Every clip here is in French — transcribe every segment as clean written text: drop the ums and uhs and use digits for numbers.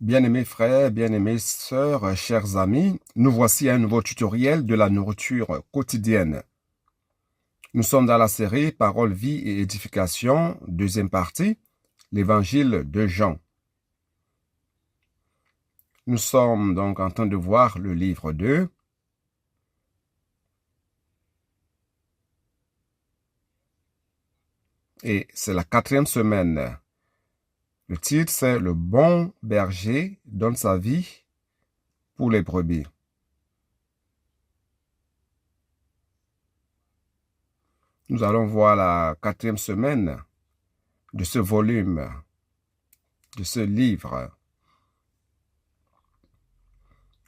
Bien-aimés frères, bien-aimées sœurs, chers amis, nous voici à un nouveau tutoriel de la nourriture quotidienne. Nous sommes dans la série Parole, vie et édification, deuxième partie, l'évangile de Jean. Nous sommes donc en train de voir le livre 2. Et c'est la 4e semaine. Le titre, c'est « Le bon berger donne sa vie pour les brebis ». Nous allons voir la 4e semaine de ce volume, de ce livre.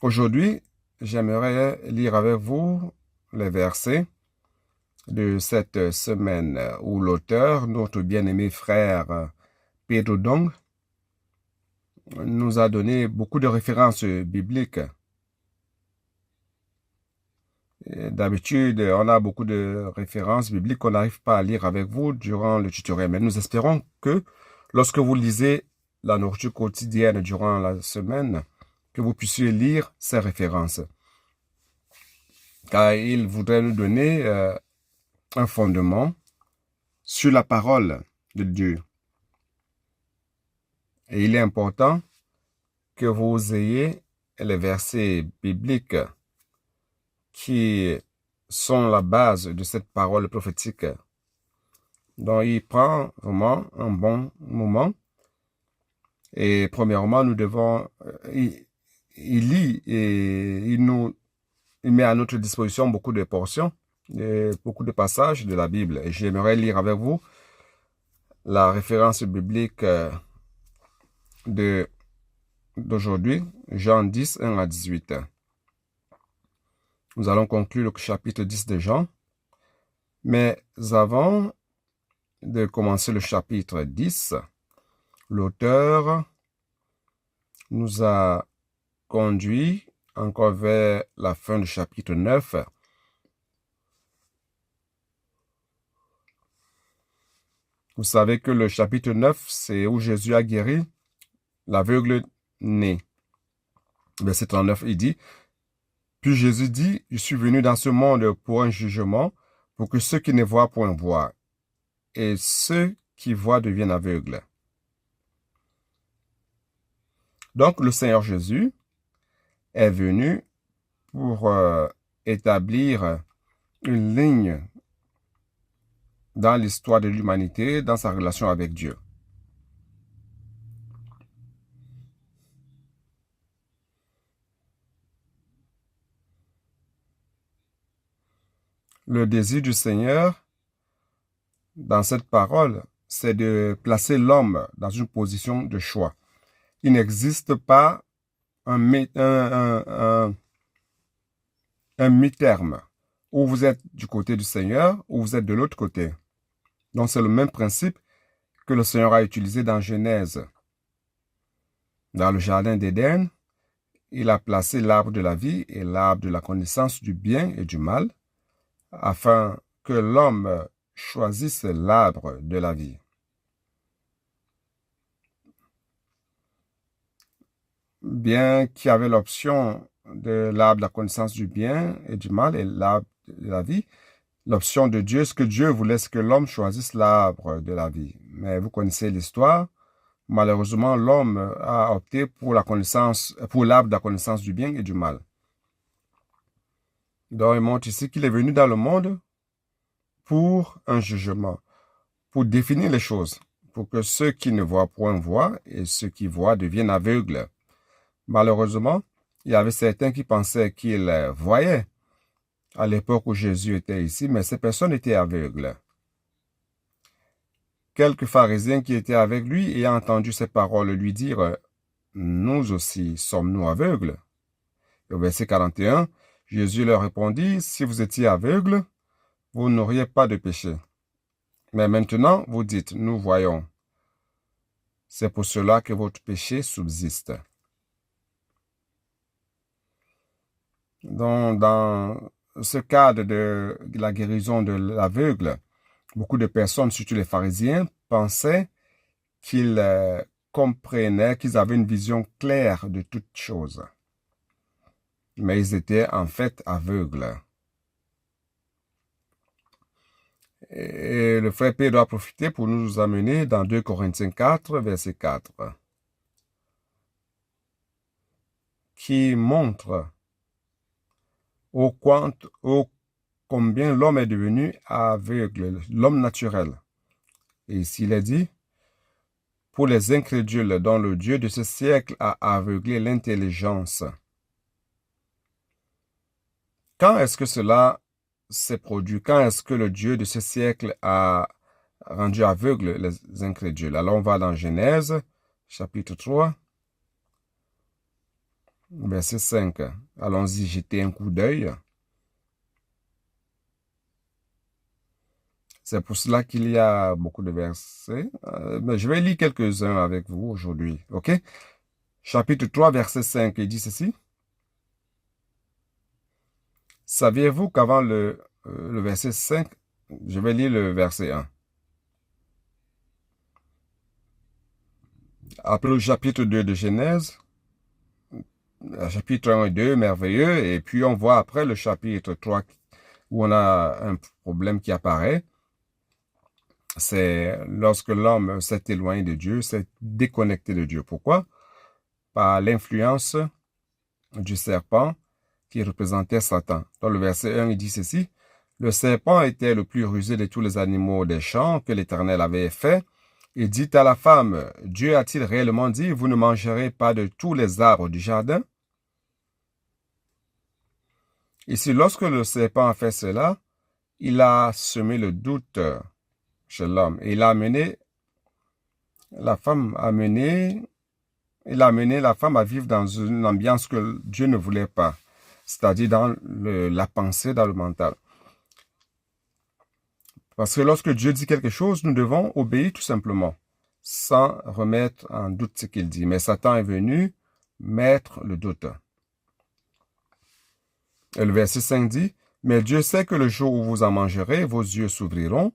Aujourd'hui, j'aimerais lire avec vous les versets de cette semaine où l'auteur, notre bien-aimé frère Pedro Dong, nous a donné beaucoup de références bibliques. D'habitude, on a beaucoup de références bibliques qu'on n'arrive pas à lire avec vous durant le tutoriel. Mais nous espérons que lorsque vous lisez la nourriture quotidienne durant la semaine, que vous puissiez lire ces références. Car il voudrait nous donner un fondement sur la parole de Dieu. Et il est important que vous ayez les versets bibliques qui sont la base de cette parole prophétique. Donc, il prend vraiment un bon moment. Et premièrement, nous devons... il lit et il met à notre disposition beaucoup de portions, et beaucoup de passages de la Bible. Et j'aimerais lire avec vous la référence biblique d'aujourd'hui, Jean 10, 1 à 18. Nous allons conclure le chapitre 10 de Jean. Mais avant de commencer le chapitre 10, l'auteur nous a conduit encore vers la fin du chapitre 9. Vous savez que le chapitre 9, c'est où Jésus a guéri l'aveugle né. Verset 39, il dit, « Puis Jésus dit, je suis venu dans ce monde pour un jugement, pour que ceux qui ne voient point voient, et ceux qui voient deviennent aveugles. » Donc, le Seigneur Jésus est venu pour établir une ligne dans l'histoire de l'humanité, dans sa relation avec Dieu. Le désir du Seigneur, dans cette parole, c'est de placer l'homme dans une position de choix. Il n'existe pas un mi-terme où vous êtes du côté du Seigneur ou vous êtes de l'autre côté. Donc, c'est le même principe que le Seigneur a utilisé dans Genèse. Dans le jardin d'Éden, il a placé l'arbre de la vie et l'arbre de la connaissance du bien et du mal, afin que l'homme choisisse l'arbre de la vie. Bien qu'il y avait l'option de l'arbre de la connaissance du bien et du mal et l'arbre de la vie, l'option de Dieu, ce que Dieu voulait, c'est que l'homme choisisse l'arbre de la vie. Mais vous connaissez l'histoire. Malheureusement, l'homme a opté pour l'arbre de la connaissance du bien et du mal. Donc, il montre ici qu'il est venu dans le monde pour un jugement, pour définir les choses, pour que ceux qui ne voient point voient et ceux qui voient deviennent aveugles. Malheureusement, il y avait certains qui pensaient qu'ils voyaient à l'époque où Jésus était ici, mais ces personnes étaient aveugles. Quelques pharisiens qui étaient avec lui ayant entendu ces paroles lui dire « Nous aussi sommes-nous aveugles ?» Au verset 41, Jésus leur répondit « Si vous étiez aveugles, vous n'auriez pas de péché. Mais maintenant, vous dites « Nous voyons. » C'est pour cela que votre péché subsiste. » Donc, dans ce cadre de la guérison de l'aveugle, beaucoup de personnes, surtout les pharisiens, pensaient qu'ils comprenaient qu'ils avaient une vision claire de toutes choses. Mais ils étaient en fait aveugles. Et le frère P doit profiter pour nous amener dans 2 Corinthiens 4, verset 4, qui montre au combien l'homme est devenu aveugle, l'homme naturel. Et ici, il est dit, pour les incrédules dont le Dieu de ce siècle a aveuglé l'intelligence. Quand est-ce que cela s'est produit? Quand est-ce que le Dieu de ce siècle a rendu aveugle les incrédules? Alors on va dans Genèse, chapitre 3, verset 5. Allons-y jeter un coup d'œil. C'est pour cela qu'il y a beaucoup de versets. Mais je vais lire quelques-uns avec vous aujourd'hui. OK? Chapitre 3, verset 5, il dit ceci. Saviez-vous qu'avant le verset 5, je vais lire le verset 1. Après le chapitre 2 de Genèse, chapitre 1 et 2, merveilleux, et puis on voit après le chapitre 3 où on a un problème qui apparaît. C'est lorsque l'homme s'est éloigné de Dieu, s'est déconnecté de Dieu. Pourquoi? Par l'influence du serpent qui représentait Satan. Dans le verset 1, il dit ceci. Le serpent était le plus rusé de tous les animaux des champs que l'Éternel avait fait. Il dit à la femme, Dieu a-t-il réellement dit, vous ne mangerez pas de tous les arbres du jardin? Ici, lorsque le serpent a fait cela, il a semé le doute chez l'homme. Et il a amené la femme à vivre dans une ambiance que Dieu ne voulait pas, c'est-à-dire dans la pensée, dans le mental. Parce que lorsque Dieu dit quelque chose, nous devons obéir tout simplement, sans remettre en doute ce qu'il dit. Mais Satan est venu mettre le doute. Et le verset 5 dit, « Mais Dieu sait que le jour où vous en mangerez, vos yeux s'ouvriront,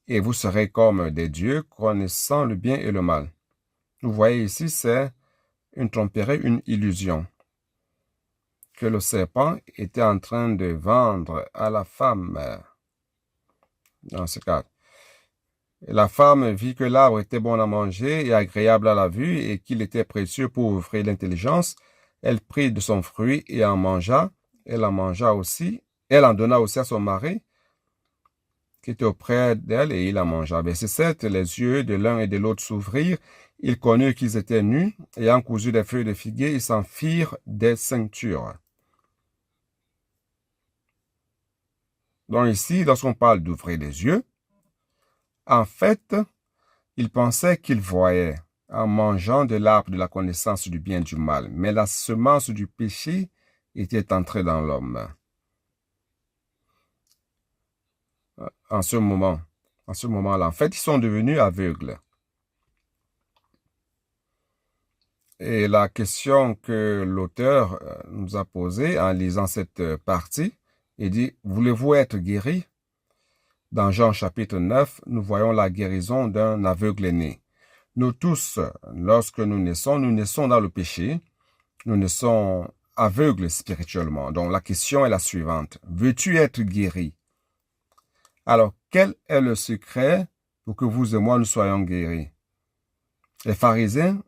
et vous serez comme des dieux, connaissant le bien et le mal. » Vous voyez ici, c'est une tromperie, une illusion que le serpent était en train de vendre à la femme. Dans ce cas, la femme vit que l'arbre était bon à manger et agréable à la vue et qu'il était précieux pour offrir l'intelligence. Elle prit de son fruit et en mangea. Elle en mangea aussi. Elle en donna aussi à son mari qui était auprès d'elle et il en mangea. Verset 7, les yeux de l'un et de l'autre s'ouvrirent. Ils connurent qu'ils étaient nus. Ayant cousu des feuilles de figuier, ils s'en firent des ceintures. Donc ici, lorsqu'on parle d'ouvrir les yeux, en fait, ils pensaient qu'ils voyaient en mangeant de l'arbre de la connaissance du bien et du mal. Mais la semence du péché était entrée dans l'homme. En ce moment-là, en fait, ils sont devenus aveugles. Et la question que l'auteur nous a posée en lisant cette partie, il dit, voulez-vous être guéri? Dans Jean chapitre 9, nous voyons la guérison d'un aveugle né. Nous tous, lorsque nous naissons dans le péché, nous naissons aveugles spirituellement. Donc la question est la suivante. Veux-tu être guéri? Alors, quel est le secret pour que vous et moi nous soyons guéris? Les pharisiens,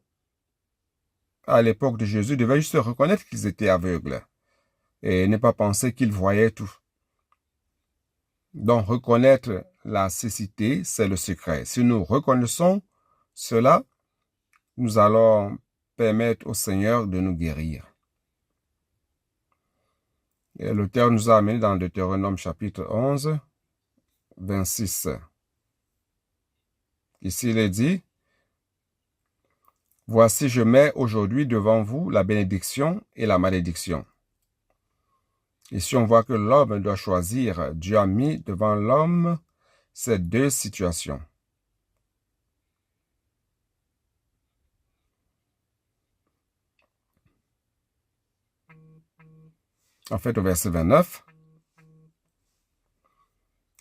à l'époque de Jésus, devaient juste reconnaître qu'ils étaient aveugles et ne pas penser qu'ils voyaient tout. Donc, reconnaître la cécité, c'est le secret. Si nous reconnaissons cela, nous allons permettre au Seigneur de nous guérir. Et l'auteur nous a amené dans Deutéronome chapitre 11, 26. Ici, il est dit, « Voici, je mets aujourd'hui devant vous la bénédiction et la malédiction. » Ici, on voit que l'homme doit choisir. Dieu a mis devant l'homme ces deux situations. En fait, au verset 29,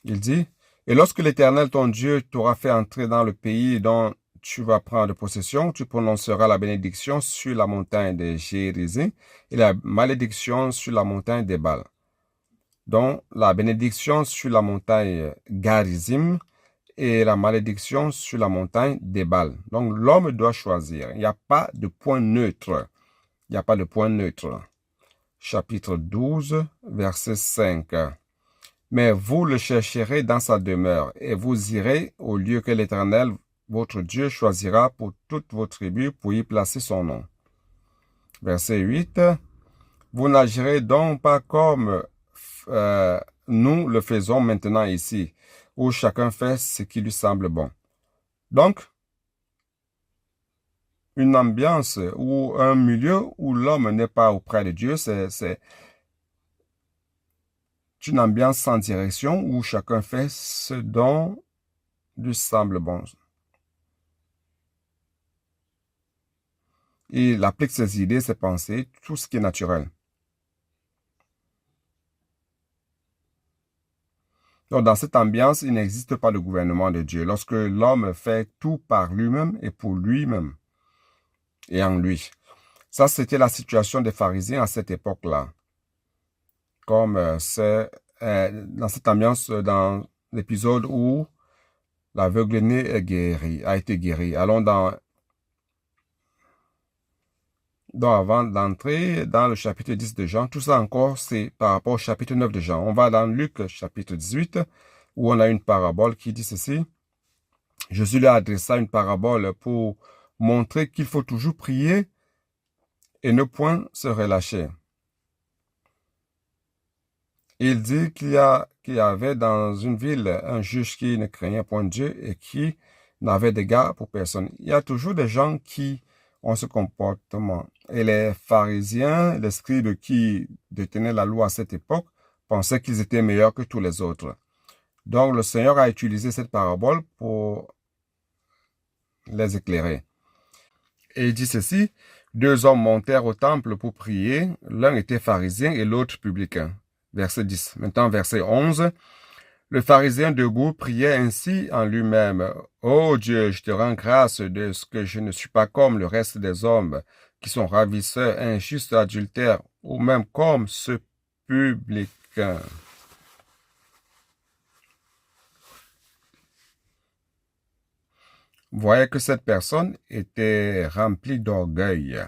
il dit, « Et lorsque l'Éternel, ton Dieu, t'aura fait entrer dans le pays dont tu vas prendre possession, tu prononceras la bénédiction sur la montagne de Gérizim et la malédiction sur la montagne d'Ébal. Donc, la bénédiction sur la montagne Garizim et la malédiction sur la montagne d'Ébal. Donc, l'homme doit choisir. Il n'y a pas de point neutre. Il n'y a pas de point neutre. Chapitre 12, verset 5. Mais vous le chercherez dans sa demeure, et vous irez au lieu que l'Éternel, votre Dieu, choisira pour toutes vos tribus pour y placer son nom. Verset 8. Vous n'agirez donc pas comme nous le faisons maintenant ici, où chacun fait ce qui lui semble bon. Donc, une ambiance ou un milieu où l'homme n'est pas auprès de Dieu, c'est une ambiance sans direction où chacun fait ce dont lui semble bon. Il applique ses idées, ses pensées, tout ce qui est naturel. Donc, dans cette ambiance, il n'existe pas de gouvernement de Dieu. Lorsque l'homme fait tout par lui-même et pour lui-même et en lui. Ça, c'était la situation des pharisiens à cette époque-là. Comme c'est dans cette ambiance, dans l'épisode où l'aveugle-né est guéri, a été guéri. Allons avant d'entrer dans le chapitre 10 de Jean, tout ça encore, c'est par rapport au chapitre 9 de Jean. On va dans Luc, chapitre 18, où on a une parabole qui dit ceci. Jésus lui adressa une parabole pour montrer qu'il faut toujours prier et ne point se relâcher. Il dit qu'il y avait dans une ville un juge qui ne craignait point Dieu et qui n'avait d'égard pour personne. Il y a toujours des gens qui ont ce comportement. Et les pharisiens, les scribes qui détenaient la loi à cette époque, pensaient qu'ils étaient meilleurs que tous les autres. Donc le Seigneur a utilisé cette parabole pour les éclairer. Et il dit ceci, 2 hommes montèrent au temple pour prier, l'un était pharisien et l'autre publicain. Verset 10. Maintenant, verset 11. Le pharisien debout priait ainsi en lui-même. « Ô Dieu, je te rends grâce de ce que je ne suis pas comme le reste des hommes qui sont ravisseurs, injustes, adultères, ou même comme ce publicain. » Vous voyez que cette personne était remplie d'orgueil.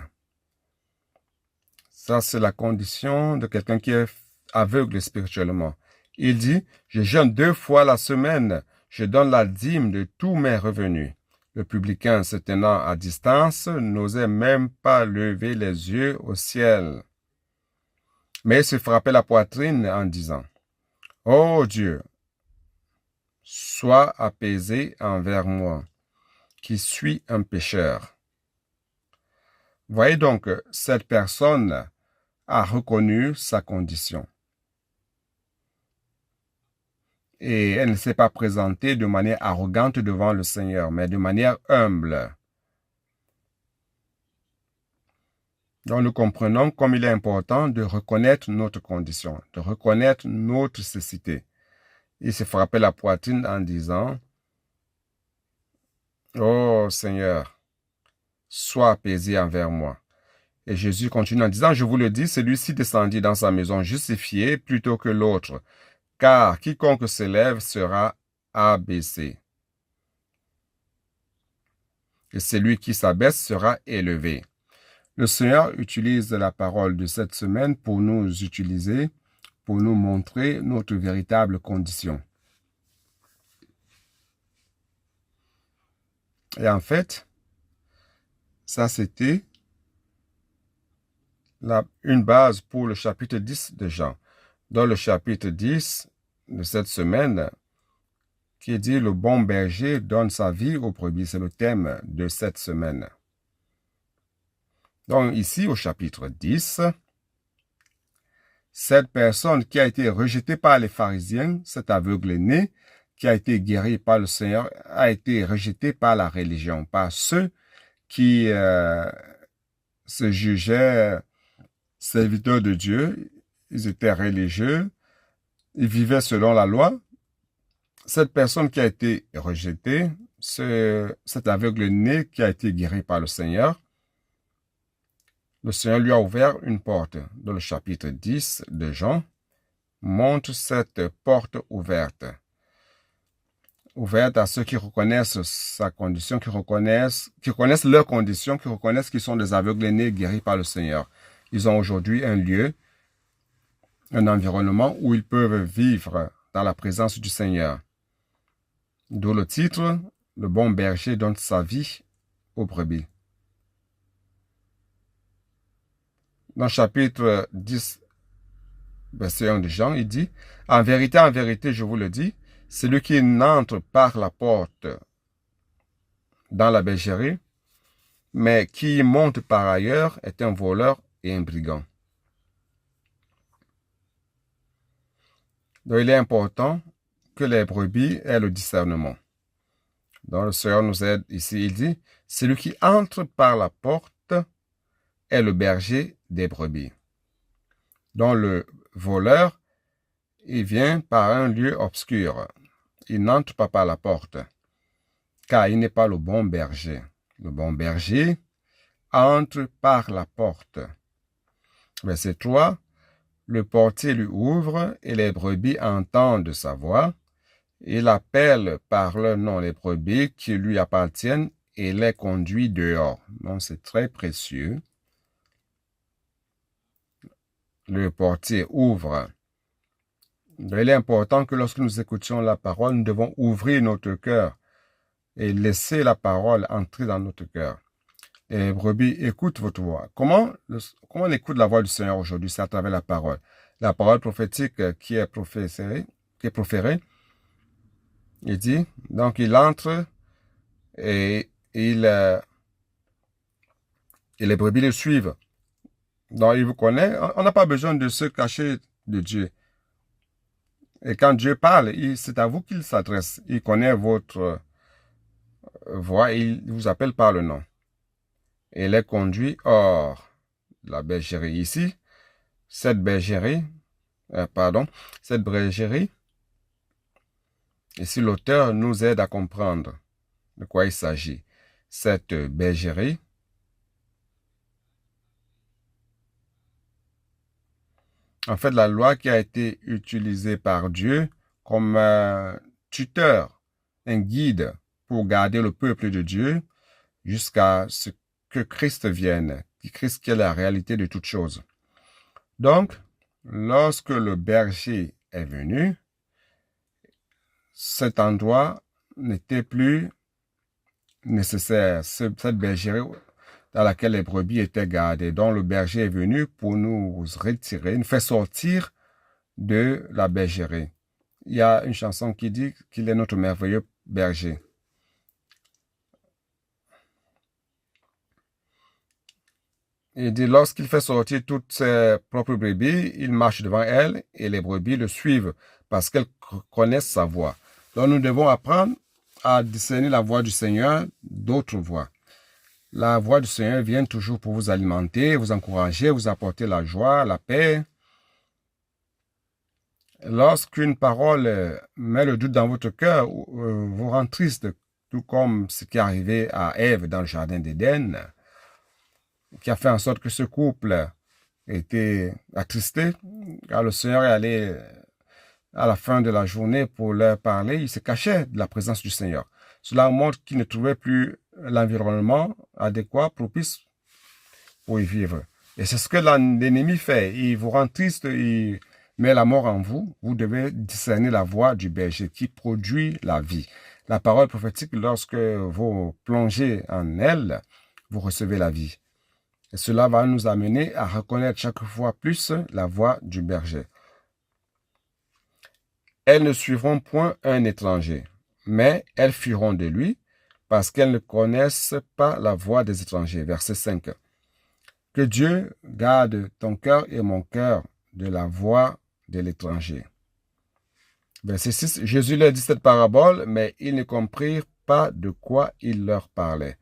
Ça, c'est la condition de quelqu'un qui est aveugle spirituellement. Il dit, je jeûne 2 fois la semaine, je donne la dîme de tous mes revenus. Le publicain, se tenant à distance, n'osait même pas lever les yeux au ciel. Mais il se frappait la poitrine en disant, « Ô Dieu, sois apaisé envers moi, qui suis un pécheur. » Voyez donc, cette personne a reconnu sa condition. Et elle ne s'est pas présentée de manière arrogante devant le Seigneur, mais de manière humble. Donc nous comprenons comme il est important de reconnaître notre condition, de reconnaître notre cécité. Il s'est frappé la poitrine en disant, « Oh Seigneur, sois apaisé envers moi. » Et Jésus continue en disant, « Je vous le dis, celui-ci descendit dans sa maison justifié plutôt que l'autre. Car quiconque s'élève sera abaissé. Et celui qui s'abaisse sera élevé. » Le Seigneur utilise la parole de cette semaine pour nous utiliser, pour nous montrer notre véritable condition. Et en fait, ça c'était une base pour le chapitre 10 de Jean. Dans le chapitre 10 de cette semaine, qui dit « Le bon berger donne sa vie aux brebis », c'est le thème de cette semaine. Donc ici, au chapitre 10, cette personne qui a été rejetée par les pharisiens, cet aveugle-né, qui a été guéri par le Seigneur, a été rejetée par la religion, par ceux qui se jugeaient serviteurs de Dieu. Ils étaient religieux, ils vivaient selon la loi. Cette personne qui a été rejetée, cet aveugle-né qui a été guéri par le Seigneur lui a ouvert une porte. Dans le chapitre 10 de Jean, montre cette porte ouverte. Ouverte à ceux qui reconnaissent sa condition, qui reconnaissent leur condition, qui reconnaissent qu'ils sont des aveugles nés guéris par le Seigneur. Ils ont aujourd'hui un lieu, un environnement où ils peuvent vivre dans la présence du Seigneur. D'où le titre, le bon berger donne sa vie aux brebis. Dans le chapitre 10, verset 1 de Jean, il dit, « En vérité, je vous le dis, celui qui n'entre par la porte dans la bergerie, mais qui monte par ailleurs, est un voleur et un brigand. » Donc, il est important que les brebis aient le discernement. Donc, le Seigneur nous aide ici, il dit, « Celui qui entre par la porte est le berger des brebis. » Donc, le voleur, il vient par un lieu obscur. Il n'entre pas par la porte, car il n'est pas le bon berger. Le bon berger entre par la porte. Verset 3. Le portier lui ouvre et les brebis entendent sa voix. Il appelle par leur nom les brebis qui lui appartiennent et les conduit dehors. Donc, c'est très précieux. Le portier ouvre. Il est important que lorsque nous écoutions la parole, nous devons ouvrir notre cœur et laisser la parole entrer dans notre cœur. Les brebis écoutent votre voix. Comment on écoute la voix du Seigneur aujourd'hui? C'est à travers la parole. La parole prophétique qui est proférée. Il dit, donc il entre et les brebis le suivent. Donc il vous connaît. On n'a pas besoin de se cacher de Dieu. Et quand Dieu parle, c'est à vous qu'il s'adresse. Il connaît votre voix et il vous appelle par le nom. Et les conduit hors la bergerie. Ici, cette bergerie, ici l'auteur nous aide à comprendre de quoi il s'agit. Cette bergerie, en fait, la loi qui a été utilisée par Dieu comme tuteur, un guide pour garder le peuple de Dieu jusqu'à ce que Christ vienne, Christ qui est la réalité de toutes choses. Donc, lorsque le berger est venu, cet endroit n'était plus nécessaire, cette bergerie dans laquelle les brebis étaient gardées. Donc, le berger est venu pour nous retirer, nous faire sortir de la bergerie. Il y a une chanson qui dit qu'il est notre merveilleux berger. Il dit, lorsqu'il fait sortir toutes ses propres brebis, il marche devant elles et les brebis le suivent parce qu'elles connaissent sa voix. Donc, nous devons apprendre à discerner la voix du Seigneur d'autres voix. La voix du Seigneur vient toujours pour vous alimenter, vous encourager, vous apporter la joie, la paix. Lorsqu'une parole met le doute dans votre cœur, vous rend triste, tout comme ce qui est arrivé à Ève dans le jardin d'Éden, qui a fait en sorte que ce couple était attristé, car le Seigneur est allé à la fin de la journée pour leur parler, il se cachait de la présence du Seigneur. Cela montre qu'il ne trouvait plus l'environnement adéquat, propice pour y vivre. Et c'est ce que l'ennemi fait. Il vous rend triste, il met la mort en vous. Vous devez discerner la voix du berger qui produit la vie. La parole prophétique, lorsque vous plongez en elle, vous recevez la vie. Et cela va nous amener à reconnaître chaque fois plus la voix du berger. Elles ne suivront point un étranger, mais elles fuiront de lui, parce qu'elles ne connaissent pas la voix des étrangers. Verset 5. Que Dieu garde ton cœur et mon cœur de la voix de l'étranger. Verset 6. Jésus leur dit cette parabole, mais ils ne comprirent pas de quoi il leur parlait.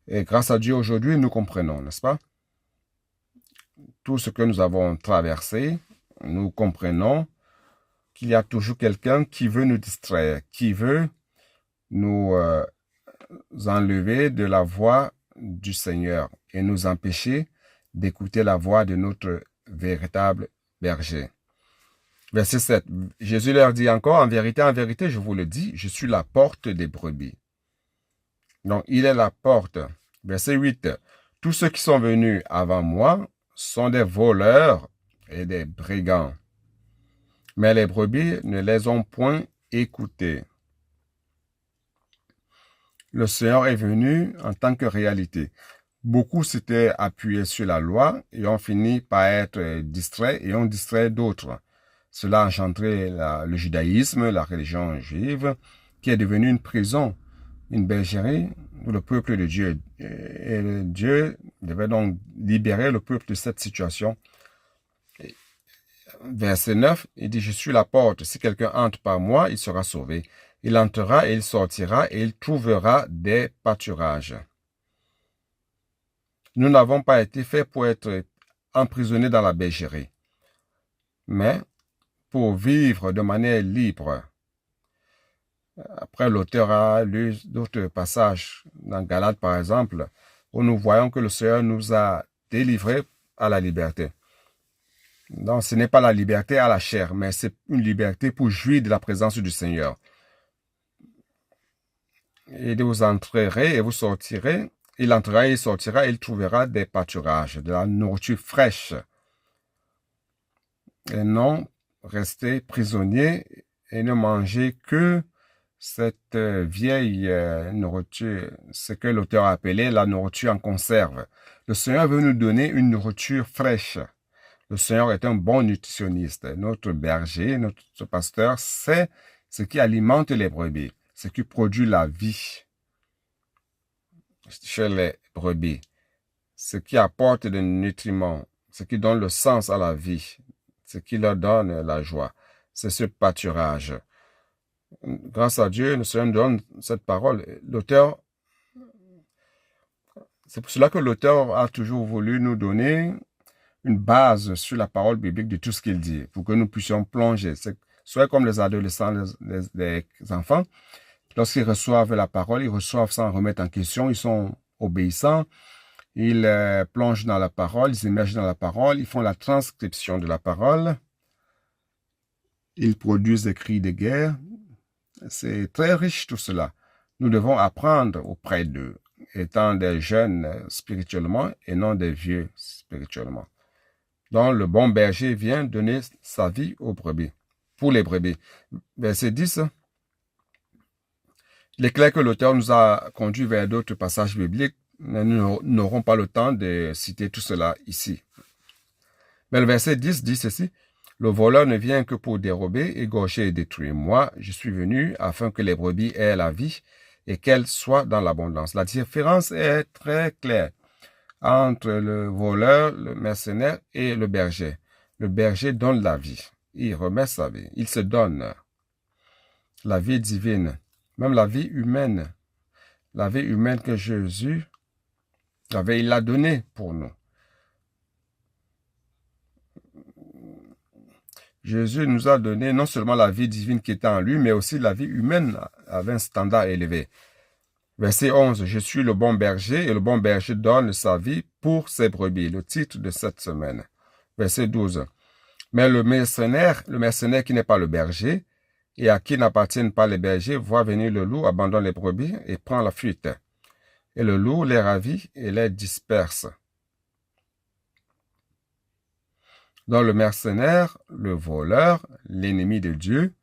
Et grâce à Dieu, aujourd'hui, nous comprenons, n'est-ce pas? Tout ce que nous avons traversé, nous comprenons qu'il y a toujours quelqu'un qui veut nous distraire, qui veut nous enlever de la voix du Seigneur et nous empêcher d'écouter la voix de notre véritable berger. Verset 7. Jésus leur dit encore, en vérité, je vous le dis, je suis la porte des brebis. Donc, il est la porte. Verset 8. Tous ceux qui sont venus avant moi sont des voleurs et des brigands. Mais les brebis ne les ont point écoutés. Le Seigneur est venu en tant que réalité. Beaucoup s'étaient appuyés sur la loi et ont fini par être distraits et ont distrait d'autres. Cela a engendré le judaïsme, la religion juive, qui est devenue une prison, une bergerie pour le peuple de Dieu. Et Dieu devait donc libérer le peuple de cette situation. Verset 9, il dit, « Je suis la porte. Si quelqu'un entre par moi, il sera sauvé. Il entrera et il sortira et il trouvera des pâturages. » Nous n'avons pas été faits pour être emprisonnés dans la bergerie, mais pour vivre de manière libre. Après, l'auteur a lu d'autres passages dans Galates, par exemple, où nous voyons que le Seigneur nous a délivrés à la liberté. Donc, ce n'est pas la liberté à la chair, mais c'est une liberté pour jouir de la présence du Seigneur. Et vous entrerez et vous sortirez. Il entrera et il sortira et il trouvera des pâturages, de la nourriture fraîche. Et non rester prisonnier et ne manger que cette vieille nourriture, ce que l'auteur a appelé la nourriture en conserve. Le Seigneur veut nous donner une nourriture fraîche. Le Seigneur est un bon nutritionniste. Notre berger, notre pasteur, c'est ce qui alimente les brebis, ce qui produit la vie chez les brebis, ce qui apporte des nutriments, ce qui donne le sens à la vie, ce qui leur donne la joie. C'est ce pâturage. Grâce à Dieu, le Seigneur nous donne cette parole. L'auteur, c'est pour cela que l'auteur a toujours voulu nous donner une base sur la parole biblique de tout ce qu'il dit, pour que nous puissions plonger. Soit comme les adolescents, les enfants, lorsqu'ils reçoivent la parole, ils reçoivent sans remettre en question, ils sont obéissants, ils plongent dans la parole, ils émergent dans la parole, ils font la transcription de la parole, ils produisent des cris de guerre. C'est très riche tout cela. Nous devons apprendre auprès d'eux, étant des jeunes spirituellement et non des vieux spirituellement. Donc le bon berger vient donner sa vie aux brebis, pour les brebis. Verset 10. Il est clair que l'auteur nous a conduit vers d'autres passages bibliques, mais nous n'aurons pas le temps de citer tout cela ici. Mais le verset 10 dit ceci, « Le voleur ne vient que pour dérober, égorger et détruire. Moi, je suis venu afin que les brebis aient la vie et qu'elles soient dans l'abondance. » La différence est très claire entre le voleur, le mercenaire et le berger. Le berger donne la vie. Il remet sa vie. Il se donne la vie divine. Même la vie humaine que Jésus il l'a donnée pour nous. Jésus nous a donné non seulement la vie divine qui était en lui, mais aussi la vie humaine avec un standard élevé. Verset 11, « Je suis le bon berger et le bon berger donne sa vie pour ses brebis. » Le titre de cette semaine. Verset 12, « Mais le mercenaire qui n'est pas le berger, et à qui n'appartiennent pas les bergers, voit venir le loup, abandonne les brebis et prend la fuite. Et le loup les ravit et les disperse. » Donc le mercenaire, le voleur, l'ennemi de Dieu,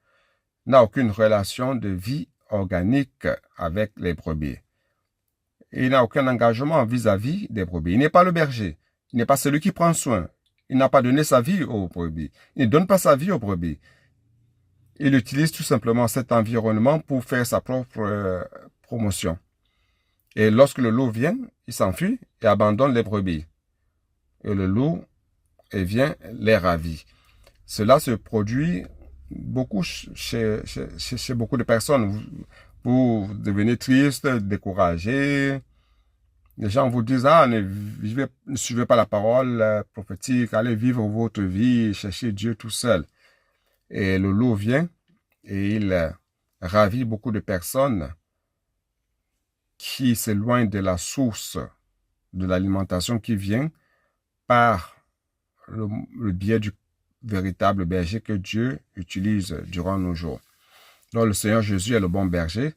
n'a aucune relation de vie organique avec les brebis. Il n'a aucun engagement vis-à-vis des brebis. Il n'est pas le berger. Il n'est pas celui qui prend soin. Il n'a pas donné sa vie aux brebis. Il ne donne pas sa vie aux brebis. Il utilise tout simplement cet environnement pour faire sa propre promotion. Et lorsque le loup vient, il s'enfuit et abandonne les brebis. Et le loup vient les ravir. Cela se produit beaucoup chez beaucoup de personnes. Vous devenez triste, découragé. Les gens vous disent, ne suivez pas la parole prophétique, allez vivre votre vie, cherchez Dieu tout seul. Et le loup vient et il ravit beaucoup de personnes qui s'éloignent de la source de l'alimentation qui vient par le biais du véritable berger que Dieu utilise durant nos jours. Donc le Seigneur Jésus est le bon berger.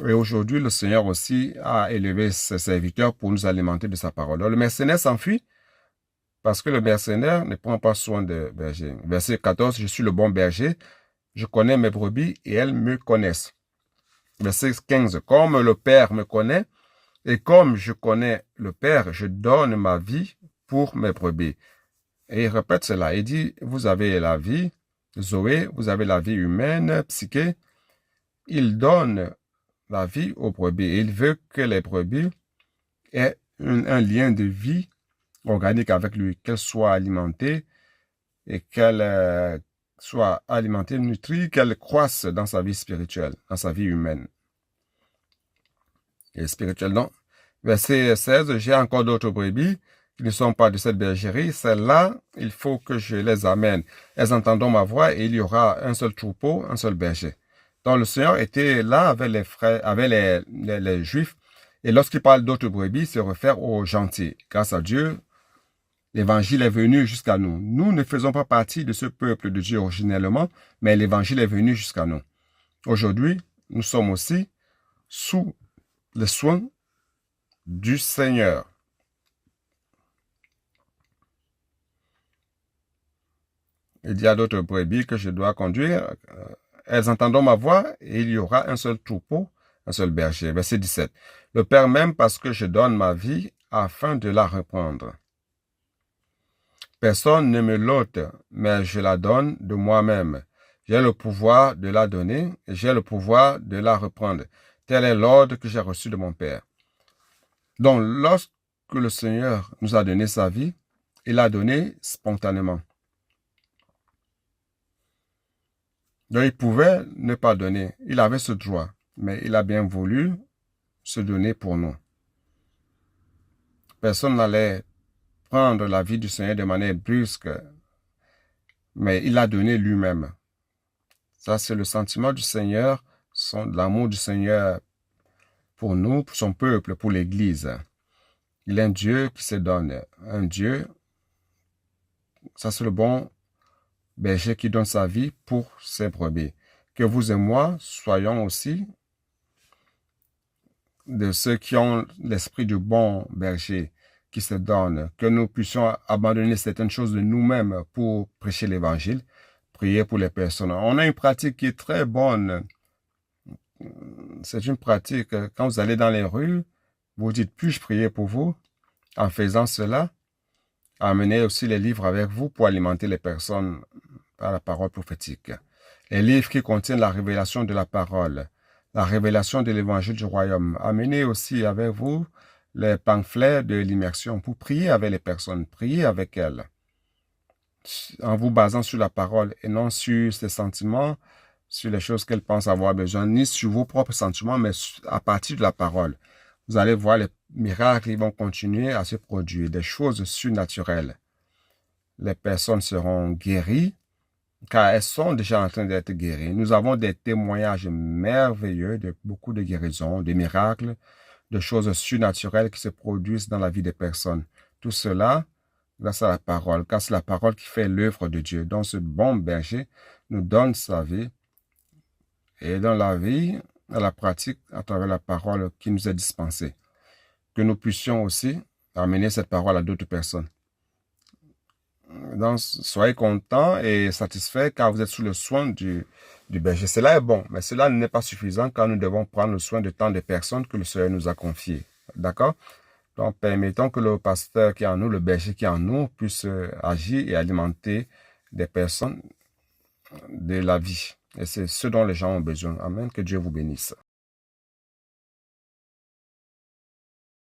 Et aujourd'hui, le Seigneur aussi a élevé ses serviteurs pour nous alimenter de sa parole. Donc, le mercenaire s'enfuit parce que le mercenaire ne prend pas soin de berger. Verset 14, je suis le bon berger, je connais mes brebis et elles me connaissent. Verset 15, comme le Père me connaît et comme je connais le Père, je donne ma vie pour mes brebis. Et il répète cela, il dit, vous avez la vie, Zoé, vous avez la vie humaine, psyché. Il donne la vie aux brebis. Et il veut que les brebis aient un lien de vie organique avec lui, qu'elles soient alimentées et qu'elles soient alimentées, nutries, qu'elles croissent dans sa vie spirituelle, dans sa vie humaine et spirituelle. Donc, verset 16, j'ai encore d'autres brebis qui ne sont pas de cette bergerie. Celles-là, il faut que je les amène. Elles entendront ma voix et il y aura un seul troupeau, un seul berger. Donc, le Seigneur était là avec les frères, avec les Juifs. Et lorsqu'il parle d'autres brebis, il se réfère aux gentils. Grâce à Dieu, l'Évangile est venu jusqu'à nous. Nous ne faisons pas partie de ce peuple de Dieu originellement, mais l'Évangile est venu jusqu'à nous. Aujourd'hui, nous sommes aussi sous le soin du Seigneur. Il y a d'autres brebis que je dois conduire. Elles entendront ma voix et il y aura un seul troupeau, un seul berger. Verset 17. Le Père m'aime parce que je donne ma vie afin de la reprendre. Personne ne me l'ôte, mais je la donne de moi-même. J'ai le pouvoir de la donner et j'ai le pouvoir de la reprendre. Tel est l'ordre que j'ai reçu de mon Père. Donc, lorsque le Seigneur nous a donné sa vie, il l'a donné spontanément. Donc, il pouvait ne pas donner. Il avait ce droit, mais il a bien voulu se donner pour nous. Personne n'allait prendre la vie du Seigneur de manière brusque, mais il l'a donné lui-même. Ça, c'est le sentiment du Seigneur, l'amour du Seigneur pour nous, pour son peuple, pour l'Église. Il est un Dieu qui se donne. Un Dieu, ça c'est le bon berger qui donne sa vie pour ses brebis. Que vous et moi soyons aussi de ceux qui ont l'esprit du bon berger qui se donne, que nous puissions abandonner certaines choses de nous-mêmes pour prêcher l'Évangile, prier pour les personnes. On a une pratique qui est très bonne. C'est une pratique, quand vous allez dans les rues, vous dites, puis-je prier pour vous? En faisant cela, amenez aussi les livres avec vous pour alimenter les personnes par la parole prophétique. Les livres qui contiennent la révélation de la parole, la révélation de l'évangile du royaume. Amenez aussi avec vous les pamphlets de l'immersion pour prier avec les personnes, prier avec elles, en vous basant sur la parole et non sur ses sentiments, sur les choses qu'elles pensent avoir besoin, ni sur vos propres sentiments, mais à partir de la parole. Vous allez voir les miracles qui vont continuer à se produire, des choses surnaturelles. Les personnes seront guéries, car elles sont déjà en train d'être guéries. Nous avons des témoignages merveilleux de beaucoup de guérisons, de miracles, de choses surnaturelles qui se produisent dans la vie des personnes. Tout cela grâce à la parole, car c'est la parole qui fait l'œuvre de Dieu. Donc ce bon berger nous donne sa vie et dans la vie, à la pratique, à travers la parole qui nous est dispensée. Que nous puissions aussi amener cette parole à d'autres personnes. Donc, soyez contents et satisfaits car vous êtes sous le soin du berger. Cela est bon, mais cela n'est pas suffisant car nous devons prendre le soin de tant de personnes que le Seigneur nous a confiées. D'accord? Donc, permettons que le pasteur qui est en nous, le berger qui est en nous, puisse agir et alimenter des personnes de la vie. Et c'est ce dont les gens ont besoin. Amen. Que Dieu vous bénisse.